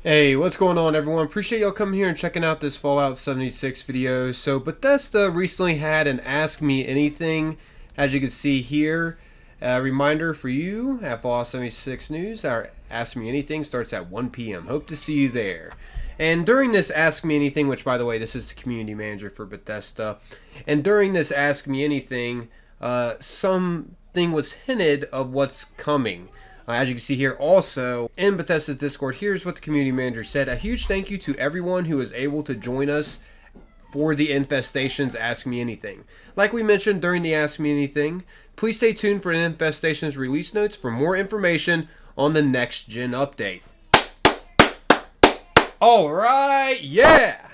Hey, what's going on, everyone? Appreciate y'all coming here and checking out this Fallout 76 video. So Bethesda recently had an Ask Me Anything, as you can see here. A reminder for you at Fallout 76 News, our Ask Me Anything starts at 1 p.m. Hope to see you there. And during this Ask Me Anything, which by the way, this is the community manager for Bethesda, and during this Ask Me Anything, something was hinted of what's coming. As you can see here, also in Bethesda's Discord, here's what the community manager said. A huge thank you to everyone who was able to join us for the Infestation's Ask Me Anything. Like we mentioned during the Ask Me Anything, please stay tuned for the Infestation's release notes for more information on the next gen update. Alright, yeah!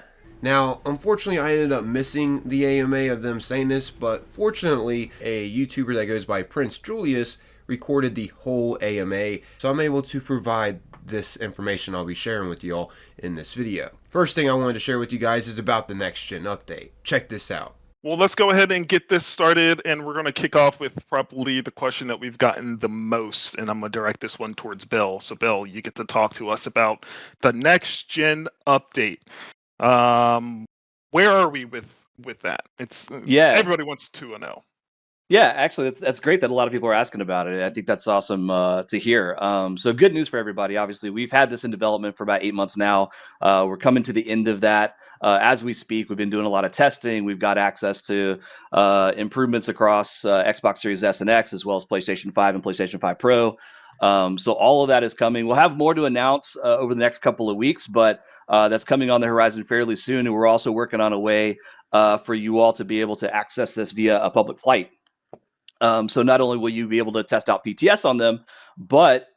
Now, unfortunately, I ended up missing the AMA of them saying this, but fortunately, a YouTuber that goes by Prince Julius recorded the whole AMA, so I'm able to provide this information I'll be sharing with y'all in this video. First thing I wanted to share with you guys is about the next gen update. Check this out. Well, let's go ahead and get this started, and we're going to kick off with probably the question that we've gotten the most, and I'm going to direct this one towards Bill. So, Bill, you get to talk to us about the next gen update. Where are we with that? It's everybody wants to know. Yeah, actually, that's great that a lot of people are asking about it. I think that's awesome to hear. So good news for everybody. Obviously, we've had this in development for about 8 months now. We're coming to the end of that. As we speak, we've been doing a lot of testing. We've got access to improvements across Xbox Series S and X, as well as PlayStation 5 and PlayStation 5 Pro. So all of that is coming. We'll have more to announce over the next couple of weeks, but that's coming on the horizon fairly soon. And we're also working on a way for you all to be able to access this via a public flight. So not only will you be able to test out PTS on them, but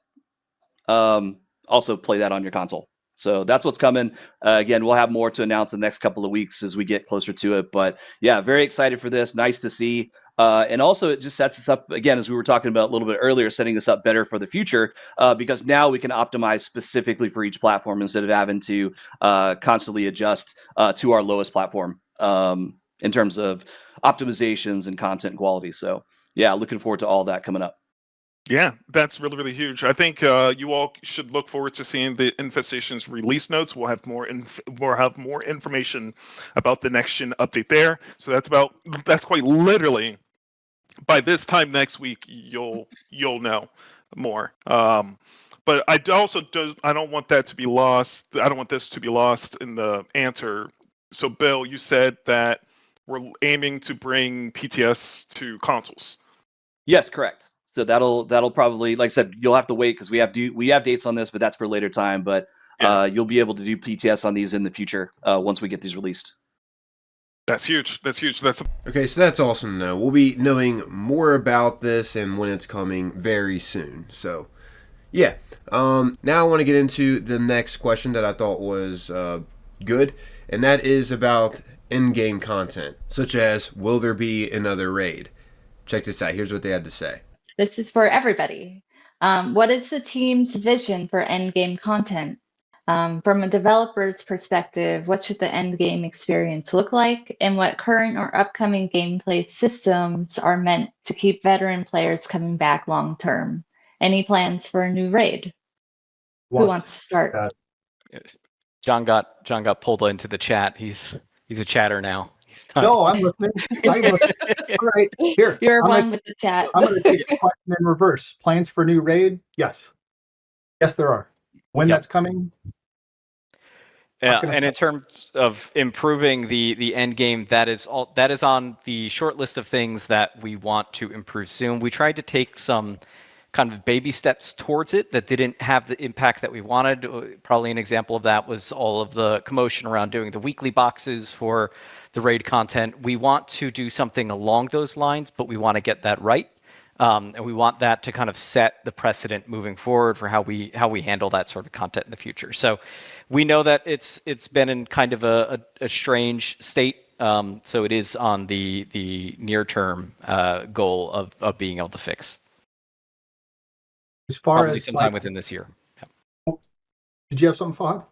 also play that on your console. So that's what's coming. Again, we'll have more to announce in the next couple of weeks as we get closer to it. But yeah, very excited for this. Nice to see. And also it just sets us up, again, as we were talking about a little bit earlier, setting us up better for the future because now we can optimize specifically for each platform instead of having to constantly adjust to our lowest platform in terms of optimizations and content quality. So yeah, looking forward to all that coming up. Yeah, that's really, really huge. I think you all should look forward to seeing the Infestation's release notes. We'll have more information about the next gen update there. So that's quite literally by this time next week you'll know more. But I don't want that to be lost. I don't want this to be lost in the answer. So Bill, you said that we're aiming to bring PTS to consoles. Yes, correct. So that'll probably, like I said, you'll have to wait because we have dates on this, but that's for later time. But you'll be able to do PTS on these in the future once we get these released. That's huge. Okay, so that's awesome to know. We'll be knowing more about this and when it's coming very soon. So, yeah. Now I want to get into the next question that I thought was good, and that is about in-game content, such as will there be another raid? Check this out. Here's what they had to say. This is for everybody. What is the team's vision for endgame content? From a developer's perspective, what should the endgame experience look like? And what current or upcoming gameplay systems are meant to keep veteran players coming back long term? Any plans for a new raid? Who wants to start? John got pulled into the chat. He's a chatter now. No, I'm listening. All right, here. You're one with the chat. I'm going to take the question in reverse. Plans for new raid? Yes. Yes, there are. When that's coming? Yeah, and in terms of improving the end game, that is on the short list of things that we want to improve soon. We tried to take some kind of baby steps towards it that didn't have the impact that we wanted. Probably an example of that was all of the commotion around doing the weekly boxes for the raid content. We want to do something along those lines, but we want to get that right. And we want that to kind of set the precedent moving forward for how we handle that sort of content in the future. So we know that it's been in kind of a strange state. So it is on the near term goal of being able to fix. As far probably as sometime within this year. Yeah. Did you have something, Fahad?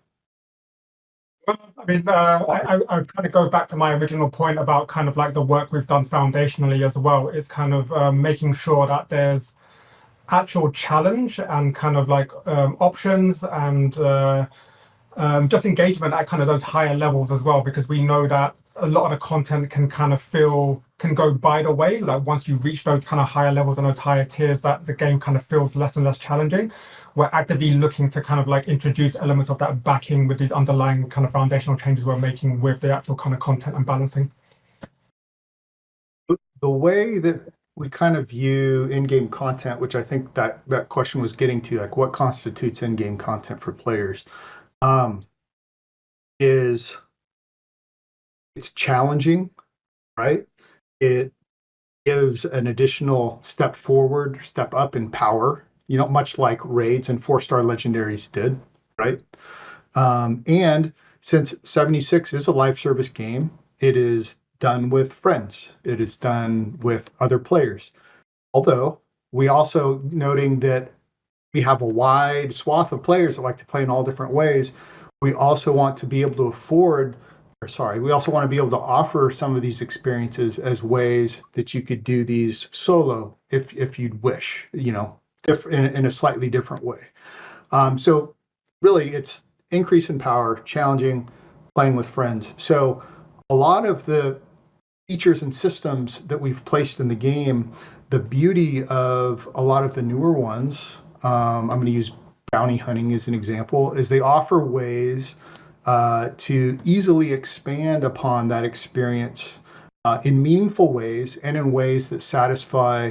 Well, I mean, I kind of go back to my original point about kind of like the work we've done foundationally as well. Is kind of making sure that there's actual challenge and kind of like options and just engagement at kind of those higher levels as well, because we know that a lot of the content can go by the way. Like once you reach those kind of higher levels and those higher tiers, that the game kind of feels less and less challenging. We're actively looking to kind of like introduce elements of that backing with these underlying kind of foundational changes we're making with the actual kind of content and balancing. The way that we kind of view in-game content, which I think that question was getting to, like what constitutes in-game content for players, is it's challenging, right? It gives an additional step forward, step up in power, much like raids and 4-star legendaries did, right? And since 76 is a live service game, it is done with friends. It is done with other players. Although we also noting that we have a wide swath of players that like to play in all different ways. We also want to be able to we also want to be able to offer some of these experiences as ways that you could do these solo if you'd wish, in a slightly different way. So really it's increase in power, challenging, playing with friends. So a lot of the features and systems that we've placed in the game, the beauty of a lot of the newer ones, I'm going to use bounty hunting as an example, is they offer ways to easily expand upon that experience in meaningful ways and in ways that satisfy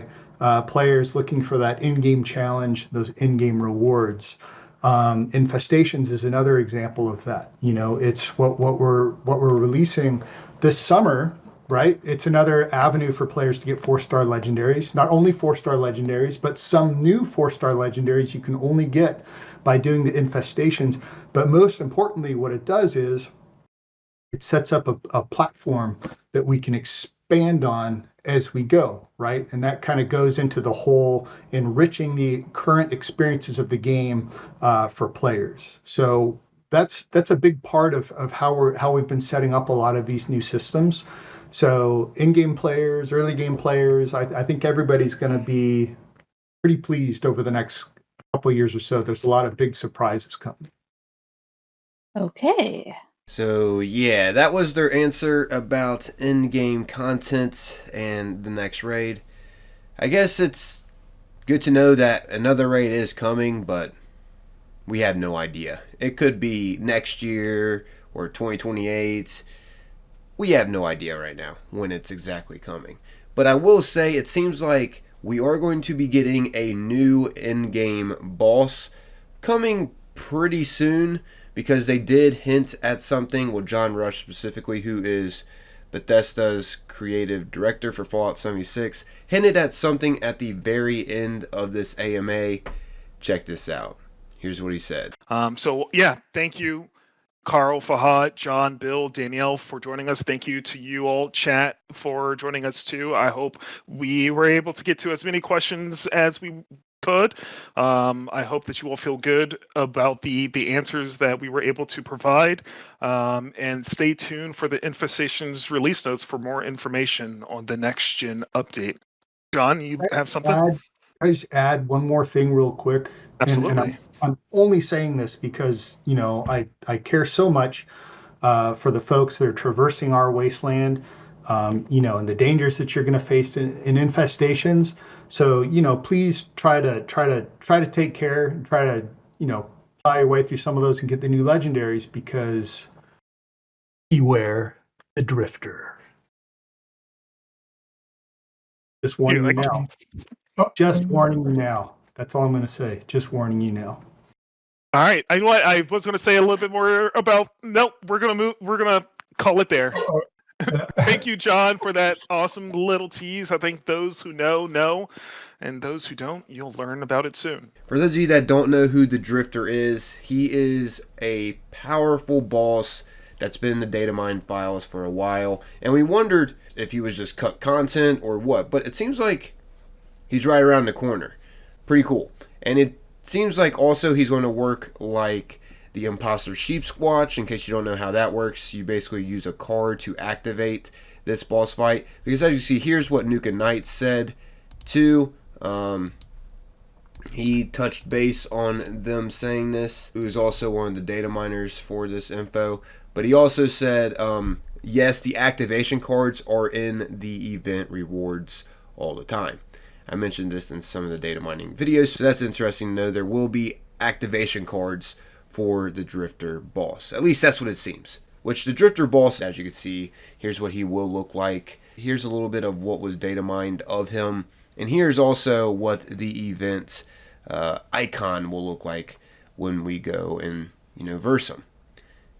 players looking for that in-game challenge, those in-game rewards. Infestations is another example of that. It's what we're releasing this summer, right? It's another avenue for players to get 4-star legendaries, not only 4-star legendaries, but some new 4-star legendaries you can only get by doing the infestations. But most importantly, what it does is it sets up a platform that we can expand on as we go, right? And that kind of goes into the whole enriching the current experiences of the game for players. So that's a big part of how we've been setting up a lot of these new systems. So in-game players, early game players, I think everybody's going to be pretty pleased over the next couple of years or so. There's a lot of big surprises coming. Okay. So yeah, that was their answer about in-game content and the next raid. I guess it's good to know that another raid is coming, but we have no idea. It could be next year or 2028. We have no idea right now when it's exactly coming. But I will say it seems like we are going to be getting a new in-game boss coming pretty soon, because they did hint at something. Well, John Rush specifically, who is Bethesda's creative director for Fallout 76, hinted at something at the very end of this AMA. Check this out. Here's what he said. So yeah, thank you, Carl, Fahad, John, Bill, Danielle, for joining us. Thank you to you all, chat, for joining us too. I hope we were able to get to as many questions as we could. I hope that you all feel good about the answers that we were able to provide. And stay tuned for the Infestations release notes for more information on the next gen update. John, you have something? I just add one more thing real quick. Absolutely. And I'm only saying this because, I care so much for the folks that are traversing our wasteland, and the dangers that you're going to face in infestations. So, please try to take care and try to, fly your way through some of those and get the new legendaries, because beware the drifter. Just warning you now. Just warning you now. That's all I'm going to say. Just warning you now. All right. I know what I was going to say a little bit more about. Nope. We're going to move. We're going to call it there. Thank you, John, for that awesome little tease. I think those who know, and those who don't, you'll learn about it soon. For those of you that don't know who the Drifter is, he is a powerful boss that's been in the data mine files for a while, and we wondered if he was just cut content or what, but it seems like he's right around the corner. Pretty cool. And it seems like also he's going to work like the Imposter Sheep Squatch. In case you don't know how that works, you basically use a card to activate this boss fight. Because as you see, here's what Nuka Knight said to He touched base on them saying this. He was also one of the data miners for this info. But he also said, yes, the activation cards are in the event rewards all the time. I mentioned this in some of the data mining videos, so that's interesting to know. There will be activation cards for the Drifter boss. At least that's what it seems. Which the Drifter boss, as you can see, here's what he will look like. Here's a little bit of what was data mined of him. And here's also what the event icon will look like when we go and, verse him.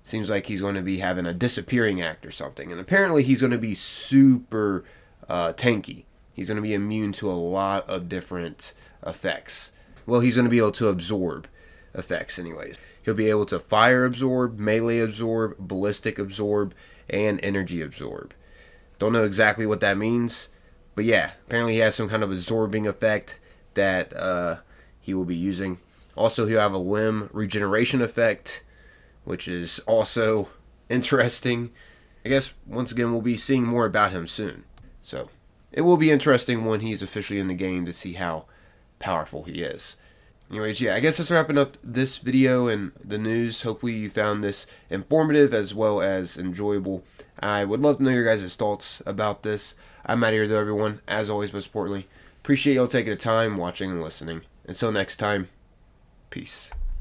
Seems like he's going to be having a disappearing act or something. And apparently he's going to be super tanky. He's going to be immune to a lot of different effects. Well, he's going to be able to absorb effects anyways. He'll be able to fire absorb, melee absorb, ballistic absorb, and energy absorb. Don't know exactly what that means, but yeah, apparently he has some kind of absorbing effect that he will be using. Also, he'll have a limb regeneration effect, which is also interesting. I guess, once again, we'll be seeing more about him soon. So, it will be interesting when he's officially in the game to see how powerful he is. Anyways, yeah, I guess that's wrapping up this video and the news. Hopefully you found this informative as well as enjoyable. I would love to know your guys' thoughts about this. I'm out of here though, everyone. As always, most importantly, appreciate y'all taking the time, watching, and listening. Until next time, peace.